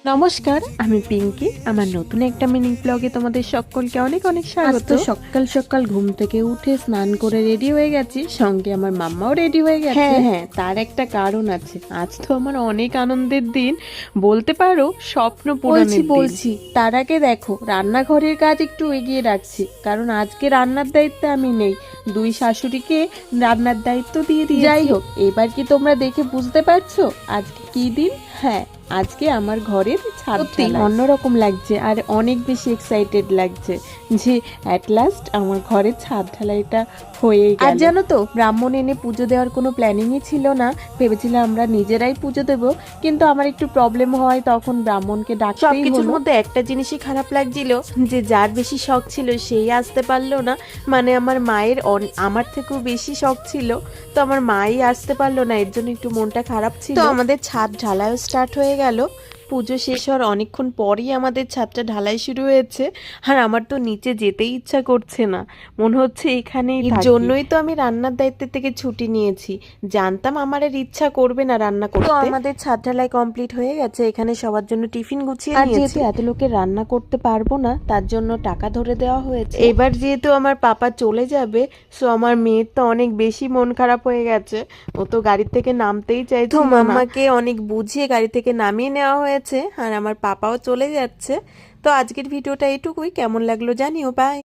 নমস্কার, আমি পিঙ্কি। আমার নতুন একটা মিনি ব্লগে তোমাদের সকলকে অনেক অনেক স্বাগত। সকাল সকাল ঘুম থেকে উঠে স্নান করে রেডি হয়ে গেছি, সঙ্গে আমার মাম্মাও রেডি হয়ে গেছে। হ্যাঁ, তার একটা কারণ আছে। আজ তো আমার অনেক আনন্দের দিন, বলতে পারো স্বপ্ন পূরণের দিন। বলছি তার আগে দেখো, রান্নাঘরের কাজ একটু এগিয়ে রাখছি, কারণ আজকে রান্নার দায়িত্বে আমি নেই, দুই শাশুড়িকে রান্নার দায়িত্ব দিয়ে দিয়েছি। যাই হোক, এবার কি তোমরা দেখে বুঝতে পারছো আজকে কি দিন? হ্যাঁ, আজকে আমার ঘরের ছাদ ঢালাই। অন্যরকম লাগছে আর অনেক বেশি এক্সাইটেড লাগছে যে অ্যাট লাস্ট আমার ঘরের ছাদ ঢালাইটা হয়ে গেল। আর জানো তো, ব্রাহ্মণ এনে পুজো দেওয়ার কোনো প্ল্যানিংই ছিল না, ভেবেছিলাম আমরা নিজেরাই পুজো দেব, কিন্তু আমার একটু প্রবলেম হয়, তখন ব্রাহ্মণকে ডাকতেই হলো। সবকিছুর মধ্যে একটা জিনিসই খারাপ লাগছিল, যে যার বেশি শখ ছিল সেই আসতে পারলো না। মানে আমার মায়ের আমার থেকেও বেশি শখ ছিল, তো আমার মাই আসতে পারলো না, এর জন্য একটু মনটা খারাপ ছিল। তো আমাদের ছাদ ঢালাইও স্টার্ট হয়ে গেল। পুজো শেষ হওয়ার অনেকক্ষণ পরই আমাদের ছাদটা ঢালাই শুরু হয়েছে, আর আমার তো নিচে যেতেই ইচ্ছা করছে না, মনে হচ্ছে এখানেই থাকি। এর জন্যই তো আমি রান্নার দায়িত্ব থেকে ছুটি নিয়েছি, জানতাম আমার আর ইচ্ছা করবে না রান্না করতে। তো আমাদের ছাদ ঢালাই কমপ্লিট হয়ে গেছে, এখানে সবার জন্য টিফিন গুছিয়ে নিয়েছি। যেহেতু এত লোকের রান্না করতে পারবো না, তার জন্য টাকা ধরে দেওয়া হয়েছে। এবার যেহেতু আমার পাপা চলে যাবে, সো আমার মেয়ের তো অনেক বেশি মন খারাপ হয়ে গেছে, ও তো গাড়ি থেকে নামতেই চাইছে। তো মাম্মাকে অনেক বুঝিয়ে গাড়ি থেকে নামিয়ে নেওয়া হয়েছে, আর আমার পাপাও চলে যাচ্ছে। তো আজকের ভিডিওটা এটুকুই, কেমন লাগলো জানিও, বাই।